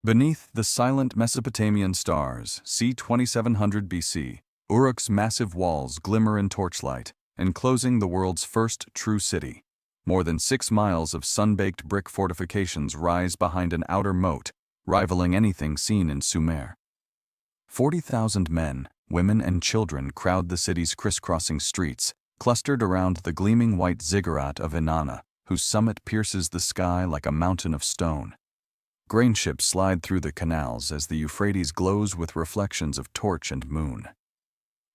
Beneath the silent Mesopotamian stars, c. 2700 BC, Uruk's massive walls glimmer in torchlight, enclosing the world's first true city. More than 6 miles of sun-baked brick fortifications rise behind an outer moat, rivaling anything seen in Sumer. 40,000 men, women and children crowd the city's crisscrossing streets, clustered around the gleaming white ziggurat of Inanna, whose summit pierces the sky like a mountain of stone. Grain ships slide through the canals as the Euphrates glows with reflections of torch and moon.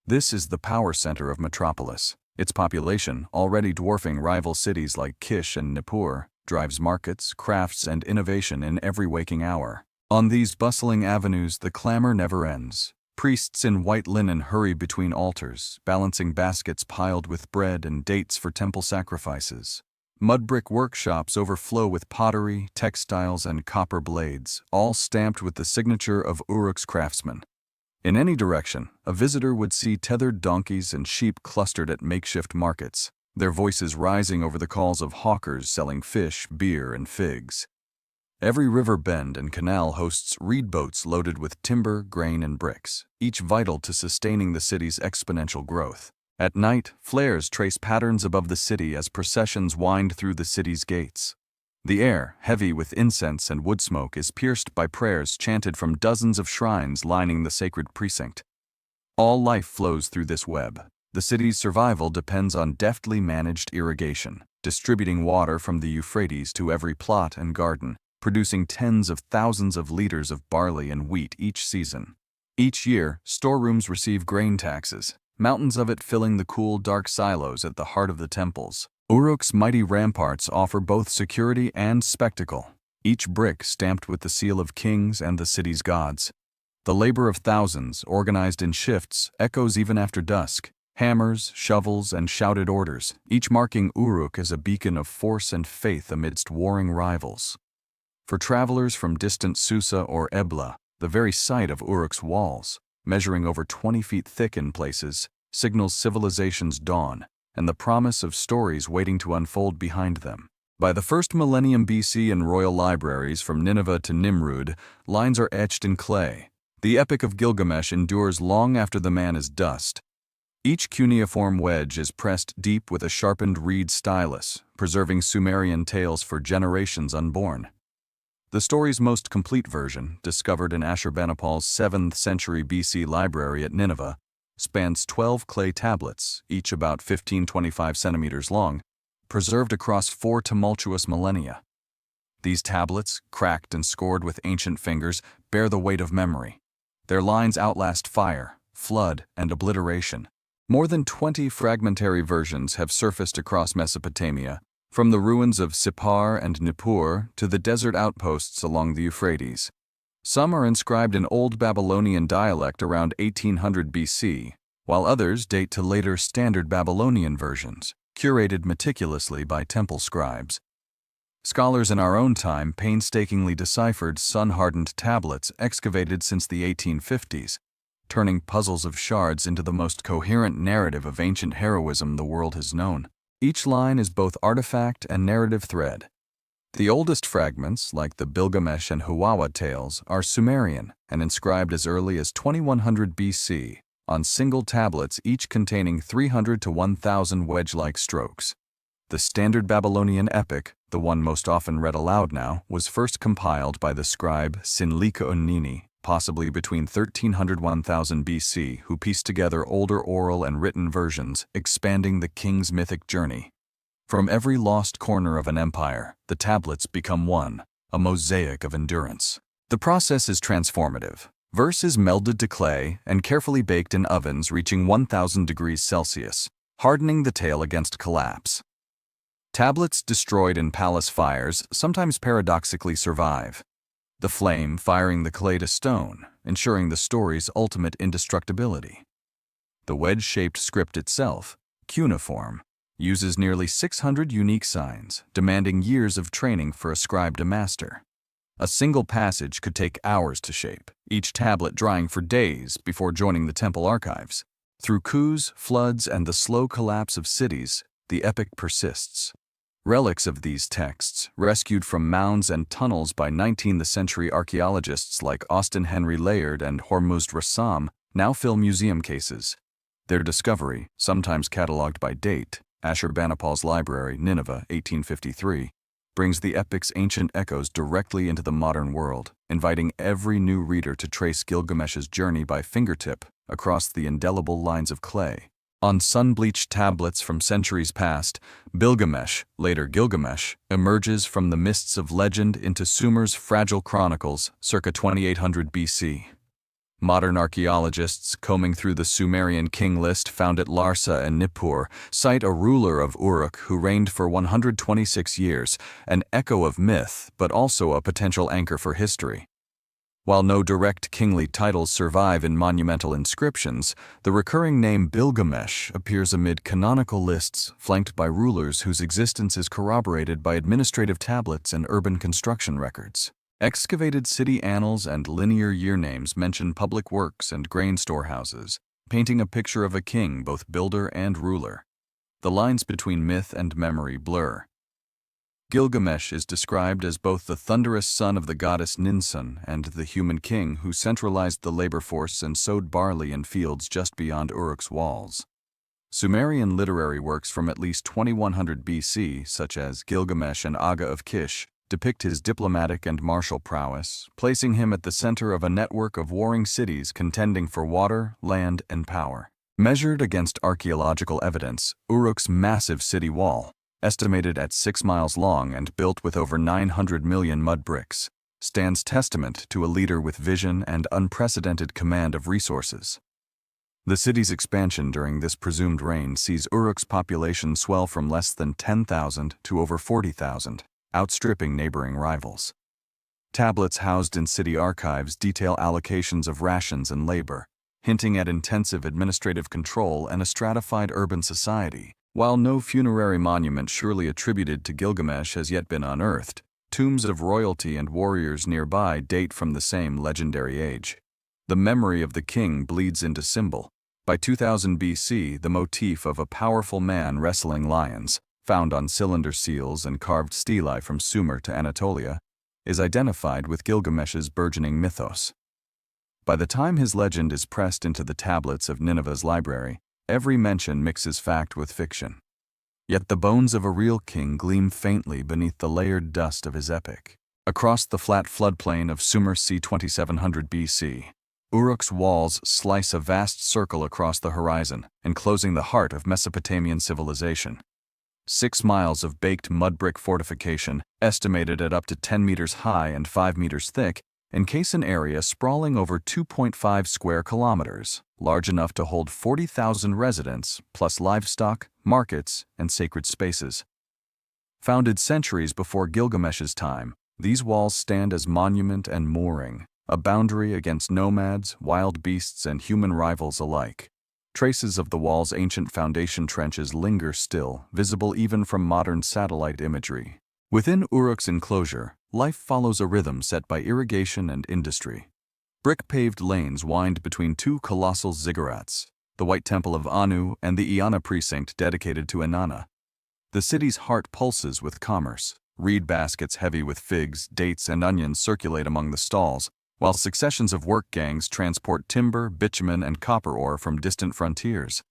This is the power center of Metropolis. Its population, already dwarfing rival cities like Kish and Nippur, drives markets, crafts, and innovation in every waking hour. On these bustling avenues, the clamor never ends. Priests in white linen hurry between altars, balancing baskets piled with bread and dates for temple sacrifices. Mud brick workshops overflow with pottery, textiles, and copper blades, all stamped with the signature of Uruk's craftsmen. In any direction, a visitor would see tethered donkeys and sheep clustered at makeshift markets, their voices rising over the calls of hawkers selling fish, beer, and figs. Every river bend and canal hosts reed boats loaded with timber, grain, and bricks, each vital to sustaining the city's exponential growth. At night, flares trace patterns above the city as processions wind through the city's gates. The air, heavy with incense and wood smoke, is pierced by prayers chanted from dozens of shrines lining the sacred precinct. All life flows through this web. The city's survival depends on deftly managed irrigation, distributing water from the Euphrates to every plot and garden, producing tens of thousands of liters of barley and wheat each season. Each year, storerooms receive grain taxes, mountains of it filling the cool, dark silos at the heart of the temples. Uruk's mighty ramparts offer both security and spectacle, each brick stamped with the seal of kings and the city's gods. The labor of thousands, organized in shifts, echoes even after dusk. Hammers, shovels, and shouted orders, each marking Uruk as a beacon of force and faith amidst warring rivals. For travelers from distant Susa or Ebla, the very sight of Uruk's walls, measuring over 20 feet thick in places, signals civilization's dawn and the promise of stories waiting to unfold behind them. By the first millennium BC in royal libraries from Nineveh to Nimrud, lines are etched in clay. The epic of Gilgamesh endures long after the man is dust. Each cuneiform wedge is pressed deep with a sharpened reed stylus, preserving Sumerian tales for generations unborn. The story's most complete version, discovered in Ashurbanipal's 7th century BC library at Nineveh, spans 12 clay tablets, each about 15-25 centimeters long, preserved across 4 tumultuous millennia. These tablets, cracked and scored with ancient fingers, bear the weight of memory. Their lines outlast fire, flood, and obliteration. More than 20 fragmentary versions have surfaced across Mesopotamia, from the ruins of Sippar and Nippur to the desert outposts along the Euphrates. Some are inscribed in Old Babylonian dialect around 1800 BC, while others date to later Standard Babylonian versions, curated meticulously by temple scribes. Scholars in our own time painstakingly deciphered sun-hardened tablets excavated since the 1850s, turning puzzles of shards into the most coherent narrative of ancient heroism the world has known. Each line is both artifact and narrative thread. The oldest fragments, like the Gilgamesh and Huwawa tales, are Sumerian and inscribed as early as 2100 BC on single tablets, each containing 300 to 1,000 wedge-like strokes. The Standard Babylonian epic, the one most often read aloud now, was first compiled by the scribe Sinlika-Unnini, possibly between 1300–1000 BC, who pieced together older oral and written versions, expanding the king's mythic journey. From every lost corner of an empire, the tablets become one, a mosaic of endurance. The process is transformative. Verse is melded to clay and carefully baked in ovens reaching 1000 degrees Celsius, hardening the tale against collapse. Tablets destroyed in palace fires sometimes paradoxically survive, the flame firing the clay to stone, ensuring the story's ultimate indestructibility. The wedge-shaped script itself, cuneiform, uses nearly 600 unique signs, demanding years of training for a scribe to master. A single passage could take hours to shape, each tablet drying for days before joining the temple archives. Through coups, floods, and the slow collapse of cities, the epic persists. Relics of these texts, rescued from mounds and tunnels by 19th century archaeologists like Austin Henry Layard and Hormuzd Rassam, now fill museum cases. Their discovery, sometimes catalogued by date, Ashurbanipal's Library, Nineveh, 1853, brings the epic's ancient echoes directly into the modern world, inviting every new reader to trace Gilgamesh's journey by fingertip across the indelible lines of clay. On sun-bleached tablets from centuries past, Bilgamesh, later Gilgamesh, emerges from the mists of legend into Sumer's fragile chronicles, circa 2800 BC. Modern archaeologists, combing through the Sumerian king list found at Larsa and Nippur, cite a ruler of Uruk who reigned for 126 years, an echo of myth, but also a potential anchor for history. While no direct kingly titles survive in monumental inscriptions, the recurring name Bilgamesh appears amid canonical lists flanked by rulers whose existence is corroborated by administrative tablets and urban construction records. Excavated city annals and linear year names mention public works and grain storehouses, painting a picture of a king, both builder and ruler. The lines between myth and memory blur. Gilgamesh is described as both the thunderous son of the goddess Ninsun and the human king who centralized the labor force and sowed barley in fields just beyond Uruk's walls. Sumerian literary works from at least 2100 BC, such as Gilgamesh and Aga of Kish, depict his diplomatic and martial prowess, placing him at the center of a network of warring cities contending for water, land, and power. Measured against archaeological evidence, Uruk's massive city wall, estimated at 6 miles long and built with over 900 million mud bricks, stands testament to a leader with vision and unprecedented command of resources. The city's expansion during this presumed reign sees Uruk's population swell from less than 10,000 to over 40,000, outstripping neighboring rivals. Tablets housed in city archives detail allocations of rations and labor, hinting at intensive administrative control and a stratified urban society. While no funerary monument surely attributed to Gilgamesh has yet been unearthed, tombs of royalty and warriors nearby date from the same legendary age. The memory of the king bleeds into symbol. By 2000 BC, the motif of a powerful man wrestling lions, found on cylinder seals and carved stelae from Sumer to Anatolia, is identified with Gilgamesh's burgeoning mythos. By the time his legend is pressed into the tablets of Nineveh's library, every mention mixes fact with fiction. Yet the bones of a real king gleam faintly beneath the layered dust of his epic. Across the flat floodplain of Sumer c. 2700 BC, Uruk's walls slice a vast circle across the horizon, enclosing the heart of Mesopotamian civilization. 6 miles of baked mud brick fortification, estimated at up to 10 meters high and 5 meters thick, encase an area sprawling over 2.5 square kilometers, large enough to hold 40,000 residents, plus livestock, markets, and sacred spaces. Founded centuries before Gilgamesh's time, these walls stand as monument and mooring, a boundary against nomads, wild beasts, and human rivals alike. Traces of the wall's ancient foundation trenches linger still, visible even from modern satellite imagery. Within Uruk's enclosure, life follows a rhythm set by irrigation and industry. Brick-paved lanes wind between two colossal ziggurats, the White Temple of Anu and the Iana precinct dedicated to Inanna. The city's heart pulses with commerce. Reed baskets heavy with figs, dates, and onions circulate among the stalls, while successions of work gangs transport timber, bitumen, and copper ore from distant frontiers.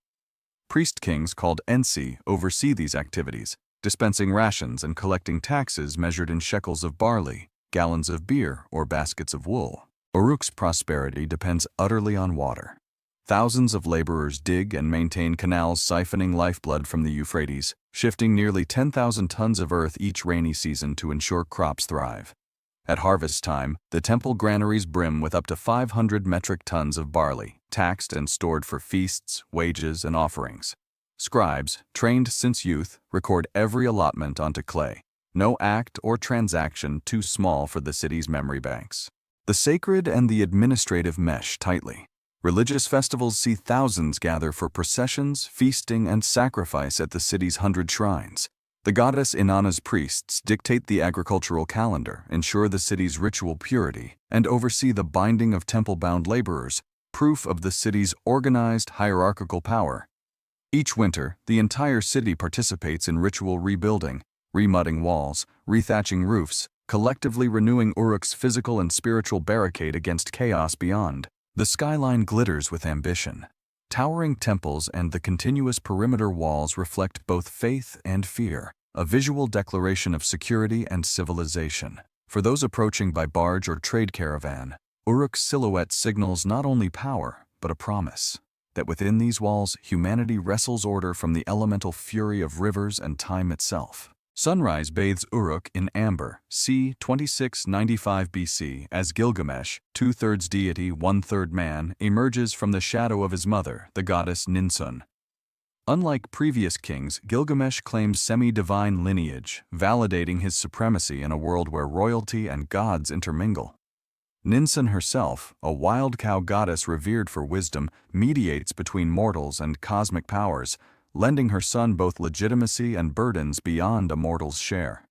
Priest kings called Ensi oversee these activities, dispensing rations and collecting taxes measured in shekels of barley, gallons of beer, or baskets of wool. Uruk's prosperity depends utterly on water. Thousands of laborers dig and maintain canals siphoning lifeblood from the Euphrates, shifting nearly 10,000 tons of earth each rainy season to ensure crops thrive. At harvest time, the temple granaries brim with up to 500 metric tons of barley, taxed and stored for feasts, wages, and offerings. Scribes, trained since youth, record every allotment onto clay, no act or transaction too small for the city's memory banks. The sacred and the administrative mesh tightly. Religious festivals see thousands gather for processions, feasting, and sacrifice at the city's 100 shrines. The goddess Inanna's priests dictate the agricultural calendar, ensure the city's ritual purity, and oversee the binding of temple-bound laborers, proof of the city's organized hierarchical power. Each winter, the entire city participates in ritual rebuilding, remudding walls, rethatching roofs, collectively renewing Uruk's physical and spiritual barricade against chaos beyond. The skyline glitters with ambition. Towering temples and the continuous perimeter walls reflect both faith and fear, a visual declaration of security and civilization. For those approaching by barge or trade caravan, Uruk's silhouette signals not only power, but a promise that within these walls humanity wrestles order from the elemental fury of rivers and time itself. Sunrise bathes Uruk in amber, c. 2695 BC, as Gilgamesh, 2/3 deity, 1/3 man, emerges from the shadow of his mother, the goddess Ninsun. Unlike previous kings, Gilgamesh claims semi-divine lineage, validating his supremacy in a world where royalty and gods intermingle. Ninsun herself, a wild cow goddess revered for wisdom, mediates between mortals and cosmic powers, lending her son both legitimacy and burdens beyond a mortal's share.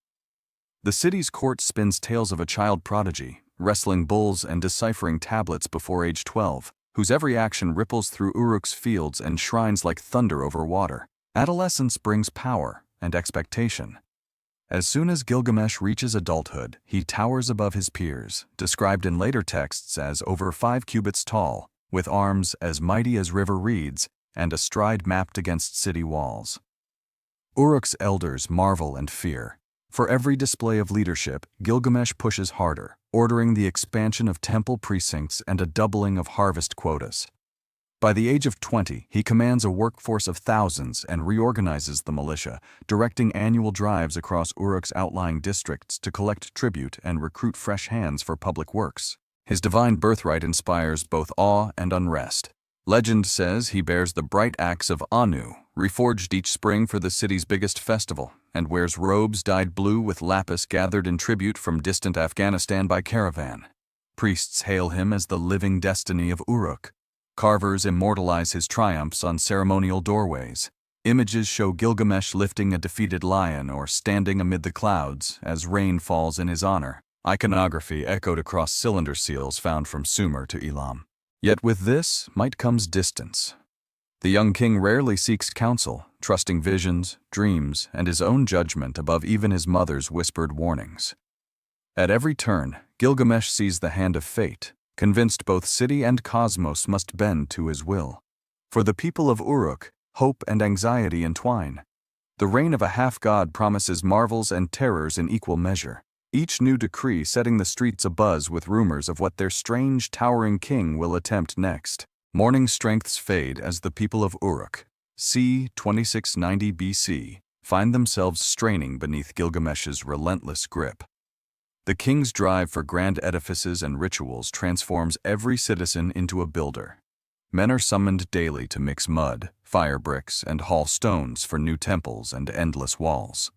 The city's court spins tales of a child prodigy, wrestling bulls and deciphering tablets before age 12, whose every action ripples through Uruk's fields and shrines like thunder over water. Adolescence brings power and expectation. As soon as Gilgamesh reaches adulthood, he towers above his peers, described in later texts as over 5 cubits tall, with arms as mighty as river reeds, and a stride mapped against city walls. Uruk's elders marvel and fear. For every display of leadership, Gilgamesh pushes harder, ordering the expansion of temple precincts and a doubling of harvest quotas. By the age of 20, he commands a workforce of thousands and reorganizes the militia, directing annual drives across Uruk's outlying districts to collect tribute and recruit fresh hands for public works. His divine birthright inspires both awe and unrest. Legend says he bears the bright axe of Anu, reforged each spring for the city's biggest festival, and wears robes dyed blue with lapis gathered in tribute from distant Afghanistan by caravan. Priests hail him as the living destiny of Uruk. Carvers immortalize his triumphs on ceremonial doorways. Images show Gilgamesh lifting a defeated lion or standing amid the clouds as rain falls in his honor. Iconography echoed across cylinder seals found from Sumer to Elam. Yet with this might comes distance. The young king rarely seeks counsel, trusting visions, dreams, and his own judgment above even his mother's whispered warnings. At every turn, Gilgamesh sees the hand of fate, convinced both city and cosmos must bend to his will. For the people of Uruk, hope and anxiety entwine. The reign of a half-god promises marvels and terrors in equal measure, each new decree setting the streets abuzz with rumors of what their strange, towering king will attempt next. Morning strengths fade as the people of Uruk, c. 2690 BC, find themselves straining beneath Gilgamesh's relentless grip. The king's drive for grand edifices and rituals transforms every citizen into a builder. Men are summoned daily to mix mud, fire bricks, and haul stones for new temples and endless walls.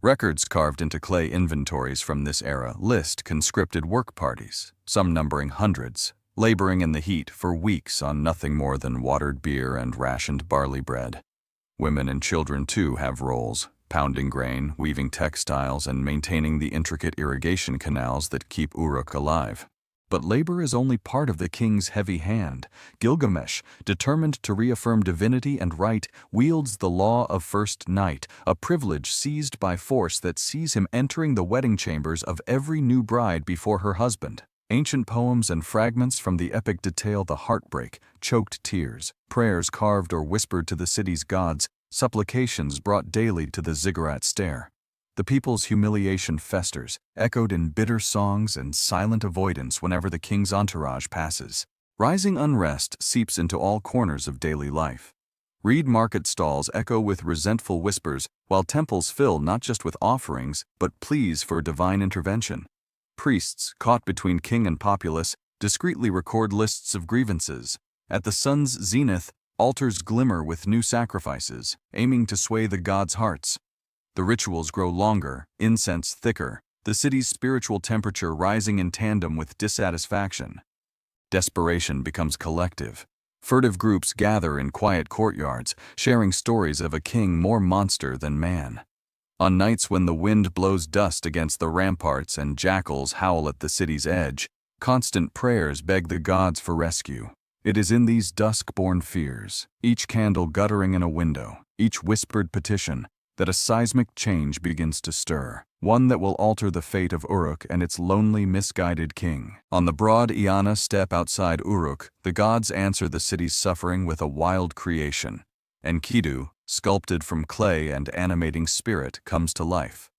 Records carved into clay inventories from this era list conscripted work parties, some numbering hundreds, laboring in the heat for weeks on nothing more than watered beer and rationed barley bread. Women and children, too, have roles, pounding grain, weaving textiles, and maintaining the intricate irrigation canals that keep Uruk alive. But labor is only part of the king's heavy hand. Gilgamesh, determined to reaffirm divinity and right, wields the law of first night, a privilege seized by force that sees him entering the wedding chambers of every new bride before her husband. Ancient poems and fragments from the epic detail the heartbreak, choked tears, prayers carved or whispered to the city's gods, supplications brought daily to the ziggurat stair. The people's humiliation festers, echoed in bitter songs and silent avoidance whenever the king's entourage passes. Rising unrest seeps into all corners of daily life. Reed market stalls echo with resentful whispers, while temples fill not just with offerings, but pleas for divine intervention. Priests, caught between king and populace, discreetly record lists of grievances. At the sun's zenith, altars glimmer with new sacrifices, aiming to sway the gods' hearts. The rituals grow longer, incense thicker, the city's spiritual temperature rising in tandem with dissatisfaction. Desperation becomes collective. Furtive groups gather in quiet courtyards, sharing stories of a king more monster than man. On nights when the wind blows dust against the ramparts and jackals howl at the city's edge, constant prayers beg the gods for rescue. It is in these dusk-born fears, each candle guttering in a window, each whispered petition, that a seismic change begins to stir, one that will alter the fate of Uruk and its lonely, misguided king. On the broad Iana steppe outside Uruk, the gods answer the city's suffering with a wild creation. Enkidu, sculpted from clay and animating spirit, comes to life.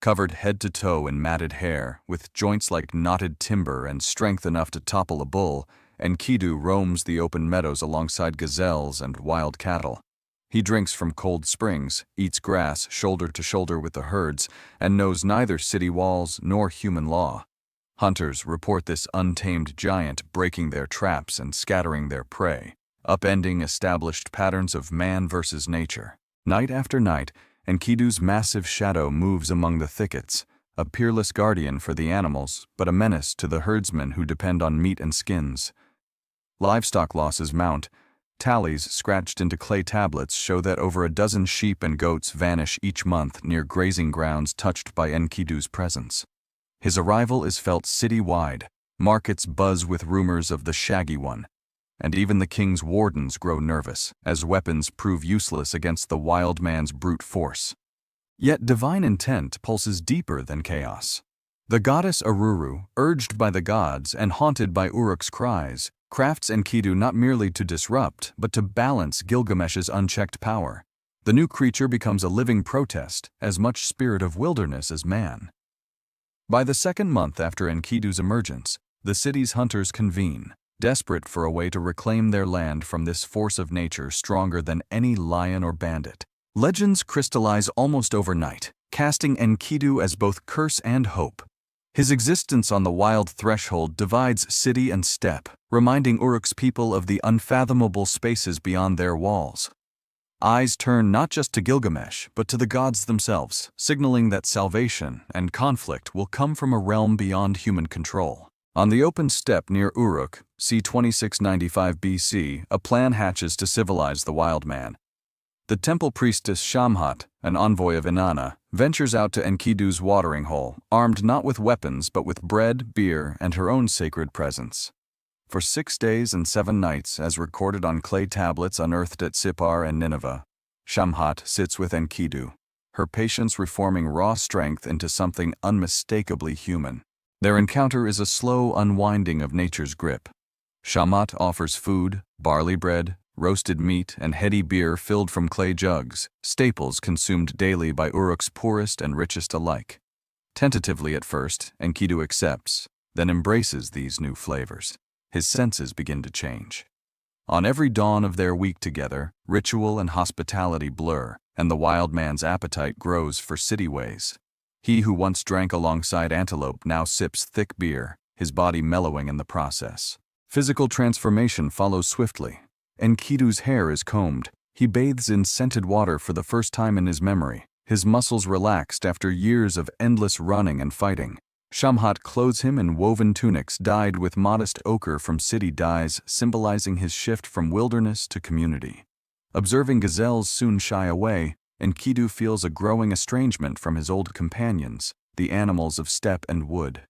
Covered head to toe in matted hair, with joints like knotted timber and strength enough to topple a bull, Enkidu roams the open meadows alongside gazelles and wild cattle. He drinks from cold springs, eats grass shoulder to shoulder with the herds, and knows neither city walls nor human law. Hunters report this untamed giant breaking their traps and scattering their prey, upending established patterns of man versus nature. Night after night, Enkidu's massive shadow moves among the thickets, a peerless guardian for the animals, but a menace to the herdsmen who depend on meat and skins. Livestock losses mount. Tallies scratched into clay tablets show that over a dozen sheep and goats vanish each month near grazing grounds touched by Enkidu's presence. His arrival is felt city-wide. Markets buzz with rumors of the Shaggy One, and even the king's wardens grow nervous, as weapons prove useless against the wild man's brute force. Yet divine intent pulses deeper than chaos. The goddess Aruru, urged by the gods and haunted by Uruk's cries, crafts Enkidu not merely to disrupt, but to balance Gilgamesh's unchecked power. The new creature becomes a living protest, as much spirit of wilderness as man. By the second month after Enkidu's emergence, the city's hunters convene, desperate for a way to reclaim their land from this force of nature stronger than any lion or bandit. Legends crystallize almost overnight, casting Enkidu as both curse and hope. His existence on the wild threshold divides city and steppe, reminding Uruk's people of the unfathomable spaces beyond their walls. Eyes turn not just to Gilgamesh, but to the gods themselves, signaling that salvation and conflict will come from a realm beyond human control. On the open steppe near Uruk, c. 2695 BC, a plan hatches to civilize the wild man. The temple priestess Shamhat, an envoy of Inanna, ventures out to Enkidu's watering hole, armed not with weapons but with bread, beer, and her own sacred presence. For 6 days and 7 nights, as recorded on clay tablets unearthed at Sippar and Nineveh, Shamhat sits with Enkidu, her patience reforming raw strength into something unmistakably human. Their encounter is a slow unwinding of nature's grip. Shamhat offers food, barley bread, roasted meat, and heady beer filled from clay jugs, staples consumed daily by Uruk's poorest and richest alike. Tentatively at first, Enkidu accepts, then embraces these new flavors. His senses begin to change. On every dawn of their week together, ritual and hospitality blur, and the wild man's appetite grows for city ways. He who once drank alongside antelope now sips thick beer, his body mellowing in the process. Physical transformation follows swiftly. Enkidu's hair is combed. He bathes in scented water for the first time in his memory, his muscles relaxed after years of endless running and fighting. Shamhat clothes him in woven tunics dyed with modest ochre from city dyes, symbolizing his shift from wilderness to community. Observing gazelles soon shy away, Enkidu feels a growing estrangement from his old companions, the animals of steppe and wood.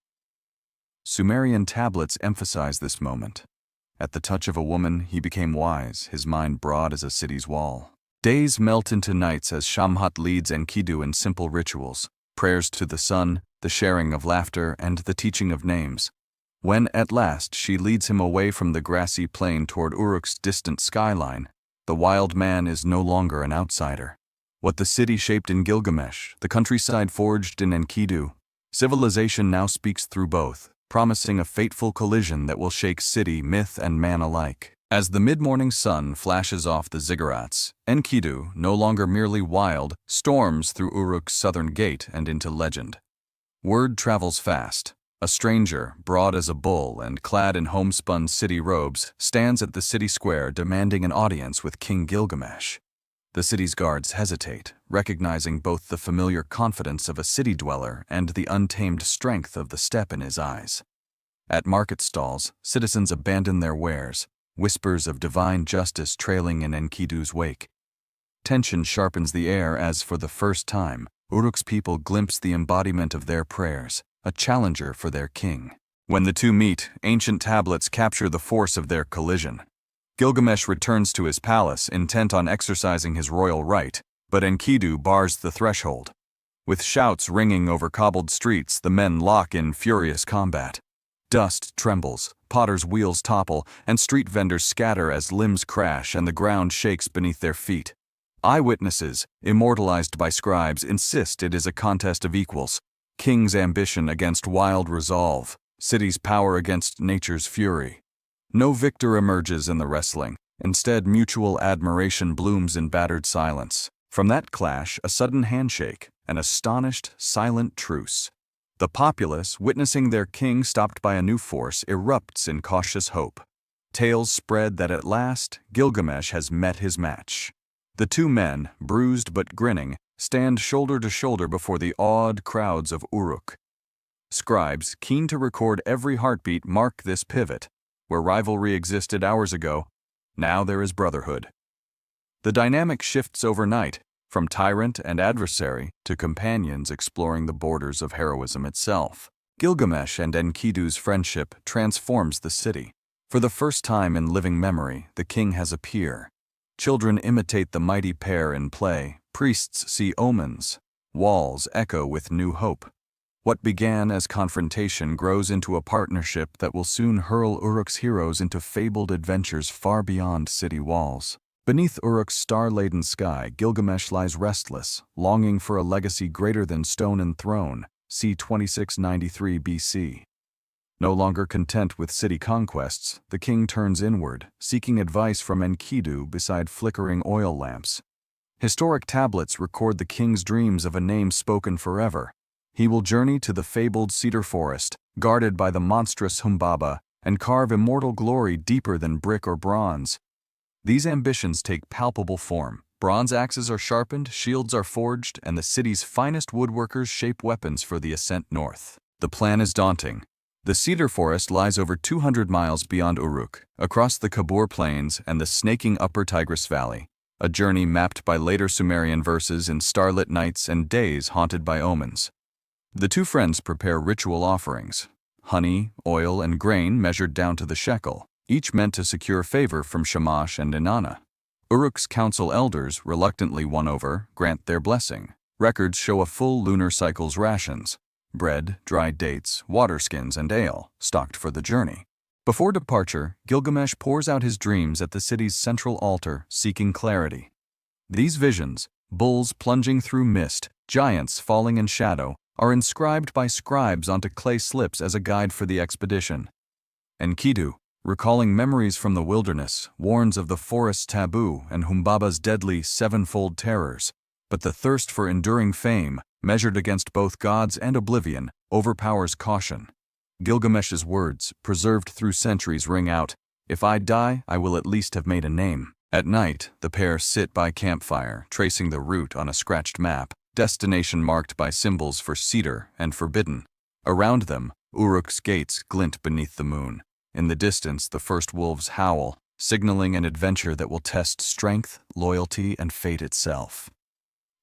Sumerian tablets emphasize this moment. At the touch of a woman, he became wise, his mind broad as a city's wall. Days melt into nights as Shamhat leads Enkidu in simple rituals, prayers to the sun, the sharing of laughter, and the teaching of names. When, at last, she leads him away from the grassy plain toward Uruk's distant skyline, the wild man is no longer an outsider. What the city shaped in Gilgamesh, the countryside forged in Enkidu, civilization now speaks through both, promising a fateful collision that will shake city, myth, and man alike. As the mid-morning sun flashes off the ziggurats, Enkidu, no longer merely wild, storms through Uruk's southern gate and into legend. Word travels fast. A stranger, broad as a bull and clad in homespun city robes, stands at the city square demanding an audience with King Gilgamesh. The city's guards hesitate, recognizing both the familiar confidence of a city dweller and the untamed strength of the steppe in his eyes. At market stalls, citizens abandon their wares, whispers of divine justice trailing in Enkidu's wake. Tension sharpens the air as, for the first time, Uruk's people glimpse the embodiment of their prayers, a challenger for their king. When the two meet, ancient tablets capture the force of their collision. Gilgamesh returns to his palace, intent on exercising his royal right, But Enkidu bars the threshold. With shouts ringing over cobbled streets, the men lock in furious combat. Dust trembles, potters' wheels topple, and street vendors scatter as limbs crash and the ground shakes beneath their feet. Eyewitnesses, immortalized by scribes, insist it is a contest of equals. King's ambition against wild resolve, city's power against nature's fury. No victor emerges in the wrestling. Instead, mutual admiration blooms in battered silence. From that clash, a sudden handshake, an astonished, silent truce. The populace, witnessing their king stopped by a new force, erupts in cautious hope. Tales spread that at last, Gilgamesh has met his match. The two men, bruised but grinning, stand shoulder to shoulder before the awed crowds of Uruk. Scribes, keen to record every heartbeat, mark this pivot. Where rivalry existed hours ago, now there is brotherhood. The dynamic shifts overnight, from tyrant and adversary to companions exploring the borders of heroism itself. Gilgamesh and Enkidu's friendship transforms the city. For the first time in living memory, the king has a peer. Children imitate the mighty pair in play, priests see omens, walls echo with new hope. What began as confrontation grows into a partnership that will soon hurl Uruk's heroes into fabled adventures far beyond city walls. Beneath Uruk's star-laden sky, Gilgamesh lies restless, longing for a legacy greater than stone and throne, c. 2693 BC. No longer content with city conquests, the king turns inward, seeking advice from Enkidu beside flickering oil lamps. Historic tablets record the king's dreams of a name spoken forever. He will journey to the fabled Cedar Forest, guarded by the monstrous Humbaba, and carve immortal glory deeper than brick or bronze. These ambitions take palpable form. Bronze axes are sharpened, shields are forged, and the city's finest woodworkers shape weapons for the ascent north. The plan is daunting. The Cedar Forest lies over 200 miles beyond Uruk, across the Kabur Plains and the snaking upper Tigris Valley, a journey mapped by later Sumerian verses in starlit nights and days haunted by omens. The two friends prepare ritual offerings, honey, oil, and grain measured down to the shekel, each meant to secure favor from Shamash and Inanna. Uruk's council elders, reluctantly won over, grant their blessing. Records show a full lunar cycle's rations: bread, dried dates, water skins, and ale, stocked for the journey. Before departure, Gilgamesh pours out his dreams at the city's central altar, seeking clarity. These visions, bulls plunging through mist, giants falling in shadow, are inscribed by scribes onto clay slips as a guide for the expedition. Enkidu, recalling memories from the wilderness, warns of the forest's taboo and Humbaba's deadly sevenfold terrors. But the thirst for enduring fame, measured against both gods and oblivion, overpowers caution. Gilgamesh's words, preserved through centuries, ring out, "If I die, I will at least have made a name." At night, the pair sit by campfire, tracing the route on a scratched map, destination marked by symbols for cedar and forbidden. Around them, Uruk's gates glint beneath the moon. In the distance, the first wolves howl, signaling an adventure that will test strength, loyalty, and fate itself.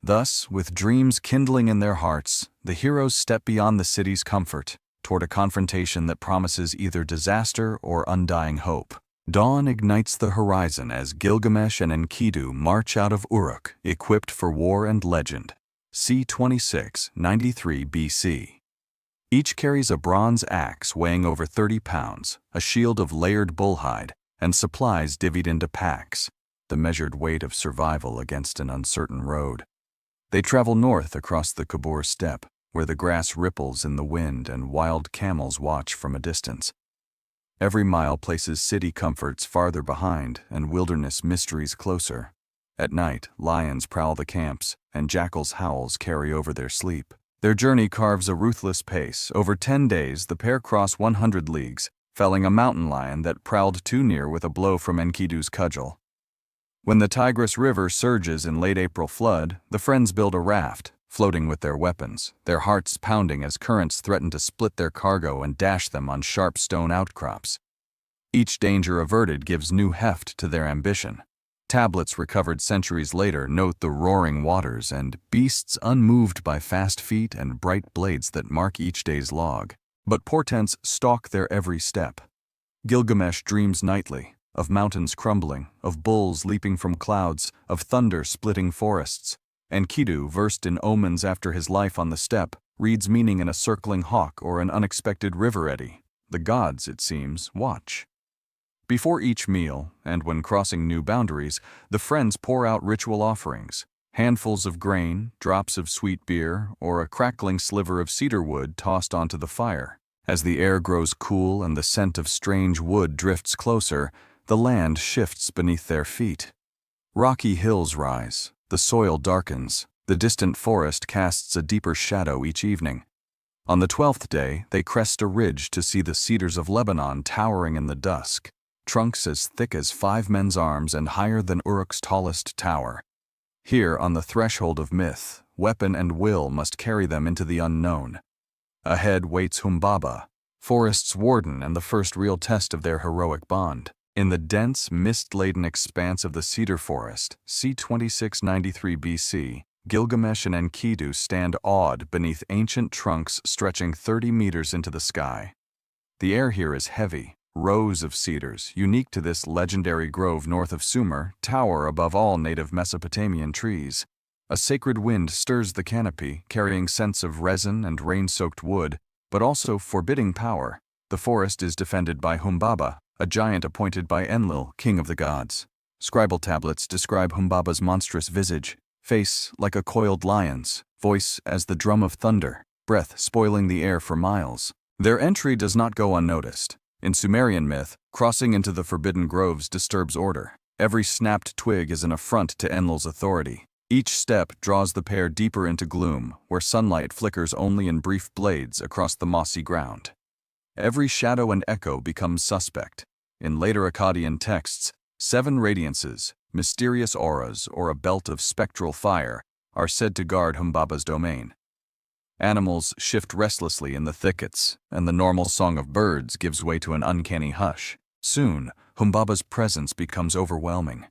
Thus, with dreams kindling in their hearts, the heroes step beyond the city's comfort, toward a confrontation that promises either disaster or undying hope. Dawn ignites the horizon as Gilgamesh and Enkidu march out of Uruk, equipped for war and legend. c. 2693 BC. Each carries a bronze axe weighing over 30 pounds, a shield of layered bullhide, and supplies divvied into packs, the measured weight of survival against an uncertain road. They travel north across the Kabur steppe, where the grass ripples in the wind and wild camels watch from a distance. Every mile places city comforts farther behind and wilderness mysteries closer. At night, lions prowl the camps, and jackals' howls carry over their sleep. Their journey carves a ruthless pace. Over 10 days, the pair cross 100 leagues, felling a mountain lion that prowled too near with a blow from Enkidu's cudgel. When the Tigris River surges in late April flood, the friends build a raft, floating with their weapons, their hearts pounding as currents threaten to split their cargo and dash them on sharp stone outcrops. Each danger averted gives new heft to their ambition. Tablets recovered centuries later note the roaring waters and beasts unmoved by fast feet and bright blades that mark each day's log. But portents stalk their every step. Gilgamesh dreams nightly, of mountains crumbling, of bulls leaping from clouds, of thunder splitting forests. Enkidu, versed in omens after his life on the steppe, reads meaning in a circling hawk or an unexpected river eddy. The gods, it seems, watch. Before each meal, and when crossing new boundaries, the friends pour out ritual offerings. Handfuls of grain, drops of sweet beer, or a crackling sliver of cedar wood tossed onto the fire. As the air grows cool and the scent of strange wood drifts closer, the land shifts beneath their feet. Rocky hills rise, the soil darkens, the distant forest casts a deeper shadow each evening. On the 12th day, they crest a ridge to see the cedars of Lebanon towering in the dusk, trunks as thick as 5 men's arms and higher than Uruk's tallest tower. Here, on the threshold of myth, weapon and will must carry them into the unknown. Ahead waits Humbaba, forest's warden and the first real test of their heroic bond. In the dense, mist-laden expanse of the Cedar Forest, c. 2693 BC, Gilgamesh and Enkidu stand awed beneath ancient trunks stretching 30 meters into the sky. The air here is heavy. Rows of cedars, unique to this legendary grove north of Sumer, tower above all native Mesopotamian trees. A sacred wind stirs the canopy, carrying scents of resin and rain-soaked wood, but also forbidding power. The forest is defended by Humbaba, a giant appointed by Enlil, king of the gods. Scribal tablets describe Humbaba's monstrous visage, face like a coiled lion's, voice as the drum of thunder, breath spoiling the air for miles. Their entry does not go unnoticed. In Sumerian myth, crossing into the forbidden groves disturbs order. Every snapped twig is an affront to Enlil's authority. Each step draws the pair deeper into gloom, where sunlight flickers only in brief blades across the mossy ground. Every shadow and echo becomes suspect. In later Akkadian texts, 7 radiances, mysterious auras, or a belt of spectral fire, are said to guard Humbaba's domain. Animals shift restlessly in the thickets, and the normal song of birds gives way to an uncanny hush. Soon, Humbaba's presence becomes overwhelming.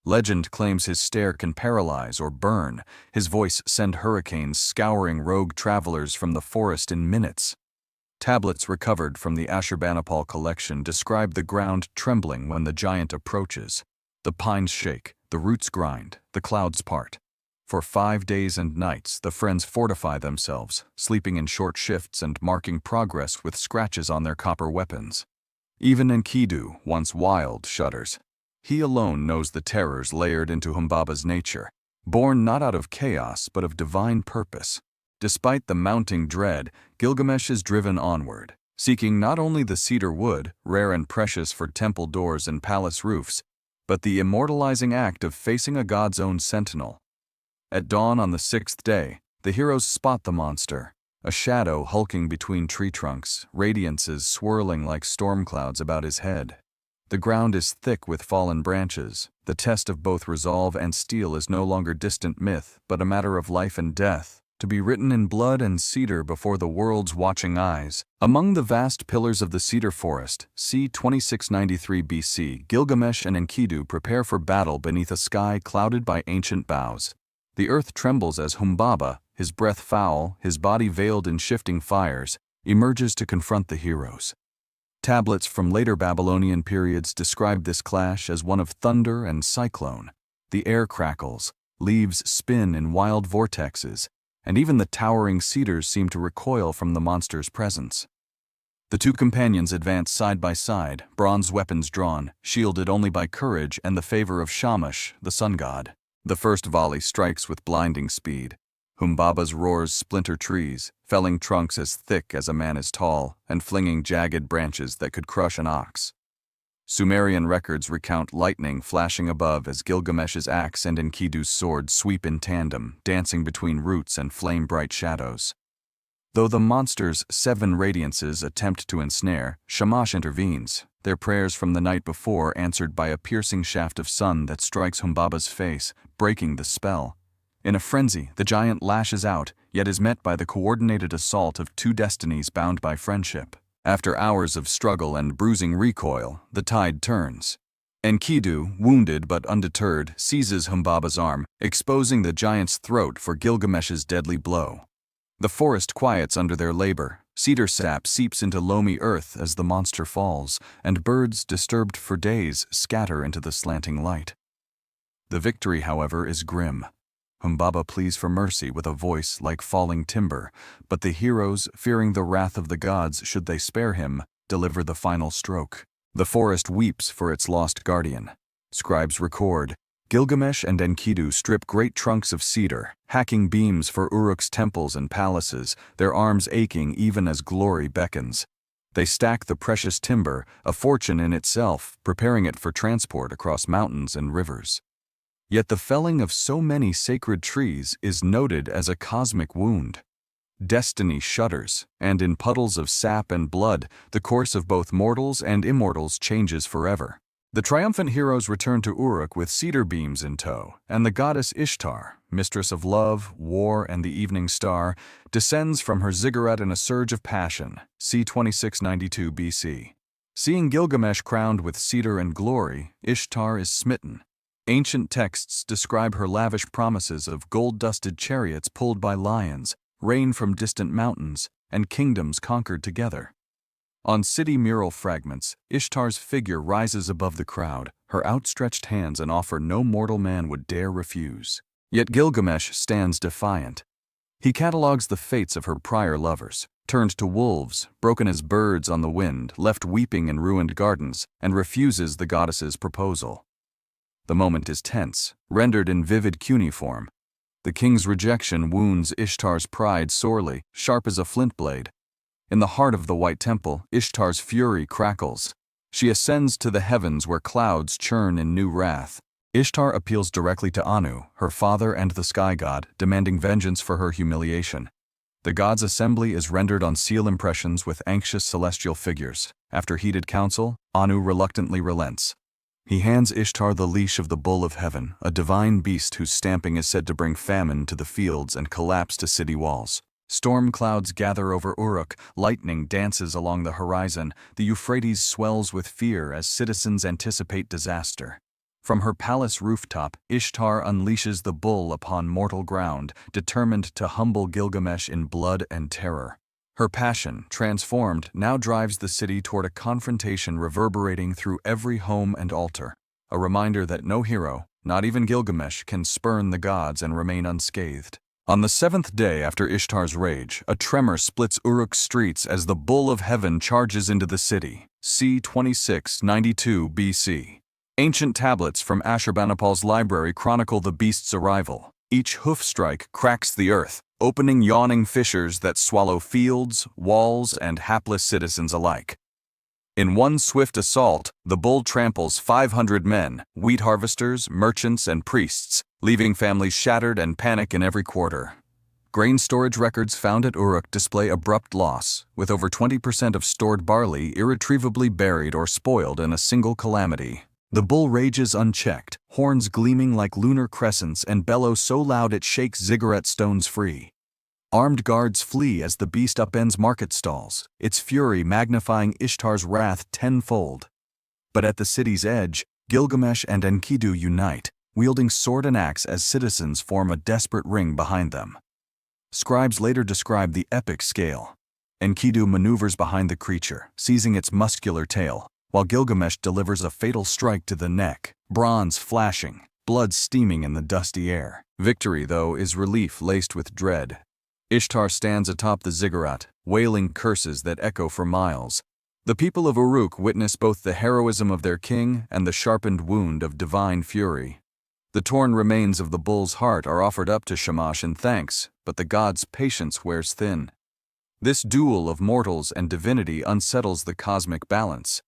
Legend claims his stare can paralyze or burn, his voice send hurricanes scouring rogue travelers from the forest in minutes. Tablets recovered from the Ashurbanipal collection describe the ground trembling when the giant approaches. The pines shake, the roots grind, the clouds part. For 5 days and nights, the friends fortify themselves, sleeping in short shifts and marking progress with scratches on their copper weapons. Even Enkidu, once wild, shudders. He alone knows the terrors layered into Humbaba's nature, born not out of chaos but of divine purpose. Despite the mounting dread, Gilgamesh is driven onward, seeking not only the cedar wood, rare and precious for temple doors and palace roofs, but the immortalizing act of facing a god's own sentinel. At dawn on the 6th day, the heroes spot the monster, a shadow hulking between tree trunks, radiances swirling like storm clouds about his head. The ground is thick with fallen branches. The test of both resolve and steel is no longer distant myth, but a matter of life and death, to be written in blood and cedar before the world's watching eyes. Among the vast pillars of the Cedar Forest, c. 2693 BC, Gilgamesh and Enkidu prepare for battle beneath a sky clouded by ancient boughs. The earth trembles as Humbaba, his breath foul, his body veiled in shifting fires, emerges to confront the heroes. Tablets from later Babylonian periods describe this clash as one of thunder and cyclone. The air crackles, leaves spin in wild vortexes, and even the towering cedars seem to recoil from the monster's presence. The two companions advance side by side, bronze weapons drawn, shielded only by courage and the favor of Shamash, the sun god. The first volley strikes with blinding speed. Humbaba's roars splinter trees, felling trunks as thick as a man is tall, and flinging jagged branches that could crush an ox. Sumerian records recount lightning flashing above as Gilgamesh's axe and Enkidu's sword sweep in tandem, dancing between roots and flame-bright shadows. Though the monster's 7 radiances attempt to ensnare, Shamash intervenes, their prayers from the night before answered by a piercing shaft of sun that strikes Humbaba's face, breaking the spell. In a frenzy, the giant lashes out, yet is met by the coordinated assault of 2 destinies bound by friendship. After hours of struggle and bruising recoil, the tide turns. Enkidu, wounded but undeterred, seizes Humbaba's arm, exposing the giant's throat for Gilgamesh's deadly blow. The forest quiets under their labor. Cedar sap seeps into loamy earth as the monster falls, and birds, disturbed for days, scatter into the slanting light. The victory, however, is grim. Humbaba pleads for mercy with a voice like falling timber, but the heroes, fearing the wrath of the gods should they spare him, deliver the final stroke. The forest weeps for its lost guardian. Scribes record, Gilgamesh and Enkidu strip great trunks of cedar, hacking beams for Uruk's temples and palaces, their arms aching even as glory beckons. They stack the precious timber, a fortune in itself, preparing it for transport across mountains and rivers. Yet the felling of so many sacred trees is noted as a cosmic wound. Destiny shudders, and in puddles of sap and blood, the course of both mortals and immortals changes forever. The triumphant heroes return to Uruk with cedar beams in tow, and the goddess Ishtar, mistress of love, war, and the evening star, descends from her ziggurat in a surge of passion, c. 2692 BC. Seeing Gilgamesh crowned with cedar and glory, Ishtar is smitten. Ancient texts describe her lavish promises of gold-dusted chariots pulled by lions, rain from distant mountains, and kingdoms conquered together. On city mural fragments, Ishtar's figure rises above the crowd, her outstretched hands an offer no mortal man would dare refuse. Yet Gilgamesh stands defiant. He catalogues the fates of her prior lovers, turned to wolves, broken as birds on the wind, left weeping in ruined gardens, and refuses the goddess's proposal. The moment is tense, rendered in vivid cuneiform. The king's rejection wounds Ishtar's pride sorely, sharp as a flint blade. In the heart of the White Temple, Ishtar's fury crackles. She ascends to the heavens where clouds churn in new wrath. Ishtar appeals directly to Anu, her father and the sky god, demanding vengeance for her humiliation. The god's assembly is rendered on seal impressions with anxious celestial figures. After heated counsel, Anu reluctantly relents. He hands Ishtar the leash of the bull of heaven, a divine beast whose stamping is said to bring famine to the fields and collapse to city walls. Storm clouds gather over Uruk, lightning dances along the horizon, the Euphrates swells with fear as citizens anticipate disaster. From her palace rooftop, Ishtar unleashes the bull upon mortal ground, determined to humble Gilgamesh in blood and terror. Her passion, transformed, now drives the city toward a confrontation reverberating through every home and altar, a reminder that no hero, not even Gilgamesh, can spurn the gods and remain unscathed. On the seventh day after Ishtar's rage, a tremor splits Uruk's streets as the bull of heaven charges into the city, c. 2692 BC. Ancient tablets from Ashurbanipal's library chronicle the beast's arrival. Each hoof strike cracks the earth, opening yawning fissures that swallow fields, walls, and hapless citizens alike. In one swift assault, the bull tramples 500 men, wheat harvesters, merchants, and priests, leaving families shattered and panic in every quarter. Grain storage records found at Uruk display abrupt loss, with over 20% of stored barley irretrievably buried or spoiled in a single calamity. The bull rages unchecked, horns gleaming like lunar crescents and bellows so loud it shakes ziggurat stones free. Armed guards flee as the beast upends market stalls, its fury magnifying Ishtar's wrath tenfold. But at the city's edge, Gilgamesh and Enkidu unite, wielding sword and axe as citizens form a desperate ring behind them. Scribes later describe the epic scale. Enkidu maneuvers behind the creature, seizing its muscular tail, while Gilgamesh delivers a fatal strike to the neck, bronze flashing, blood steaming in the dusty air. Victory, though, is relief laced with dread. Ishtar stands atop the ziggurat, wailing curses that echo for miles. The people of Uruk witness both the heroism of their king and the sharpened wound of divine fury. The torn remains of the bull's heart are offered up to Shamash in thanks, but the god's patience wears thin. This duel of mortals and divinity unsettles the cosmic balance.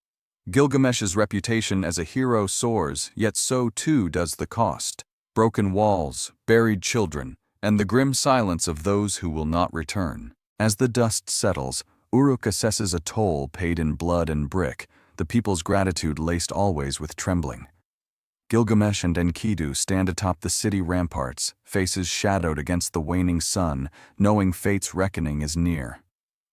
Gilgamesh's reputation as a hero soars, yet so too does the cost. Broken walls, buried children, and the grim silence of those who will not return. As the dust settles, Uruk assesses a toll paid in blood and brick, the people's gratitude laced always with trembling. Gilgamesh and Enkidu stand atop the city ramparts, faces shadowed against the waning sun, knowing fate's reckoning is near.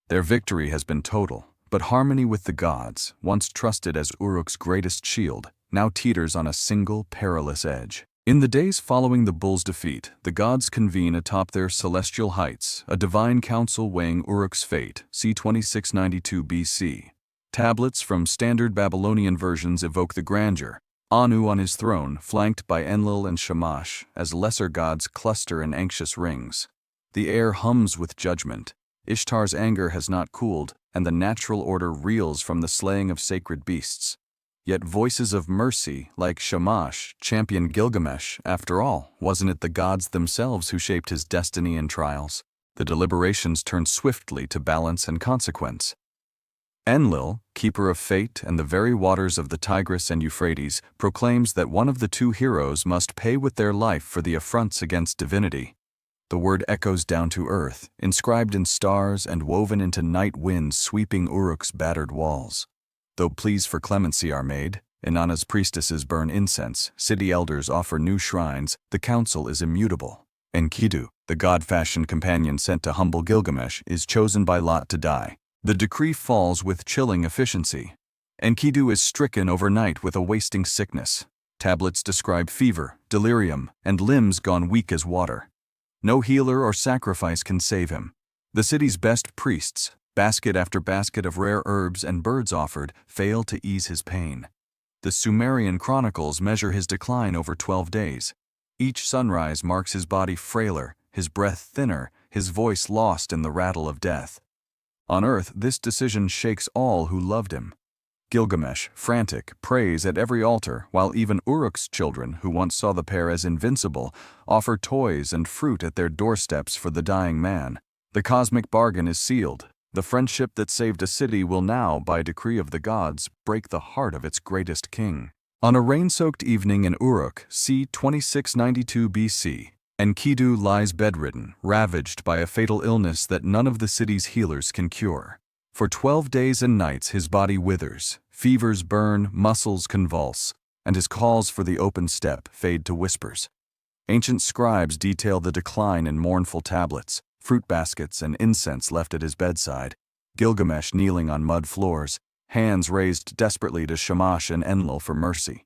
Their victory has been total, but harmony with the gods, once trusted as Uruk's greatest shield, now teeters on a single perilous edge. In the days following the bull's defeat, the gods convene atop their celestial heights, a divine council weighing Uruk's fate, c. 2692 BC. Tablets from standard Babylonian versions evoke the grandeur. Anu on his throne, flanked by Enlil and Shamash, as lesser gods cluster in anxious rings. The air hums with judgment. Ishtar's anger has not cooled, and the natural order reels from the slaying of sacred beasts. Yet voices of mercy, like Shamash, champion Gilgamesh. After all, wasn't it the gods themselves who shaped his destiny and trials? The deliberations turn swiftly to balance and consequence. Enlil, keeper of fate and the very waters of the Tigris and Euphrates, proclaims that one of the two heroes must pay with their life for the affronts against divinity. The word echoes down to earth, inscribed in stars and woven into night winds sweeping Uruk's battered walls. Though pleas for clemency are made, Inanna's priestesses burn incense, city elders offer new shrines, the council is immutable. Enkidu, the god-fashioned companion sent to humble Gilgamesh, is chosen by lot to die. The decree falls with chilling efficiency. Enkidu is stricken overnight with a wasting sickness. Tablets describe fever, delirium, and limbs gone weak as water. No healer or sacrifice can save him. The city's best priests, basket after basket of rare herbs and birds offered, fail to ease his pain. The Sumerian chronicles measure his decline over 12 days. Each sunrise marks his body frailer, his breath thinner, his voice lost in the rattle of death. On earth, this decision shakes all who loved him. Gilgamesh, frantic, prays at every altar, while even Uruk's children, who once saw the pair as invincible, offer toys and fruit at their doorsteps for the dying man. The cosmic bargain is sealed. The friendship that saved a city will now, by decree of the gods, break the heart of its greatest king. On a rain-soaked evening in Uruk, c. 2692 BC, Enkidu lies bedridden, ravaged by a fatal illness that none of the city's healers can cure. For 12 days and nights his body withers, fevers burn, muscles convulse, and his calls for the open steppe fade to whispers. Ancient scribes detail the decline in mournful tablets, fruit baskets and incense left at his bedside, Gilgamesh kneeling on mud floors, hands raised desperately to Shamash and Enlil for mercy.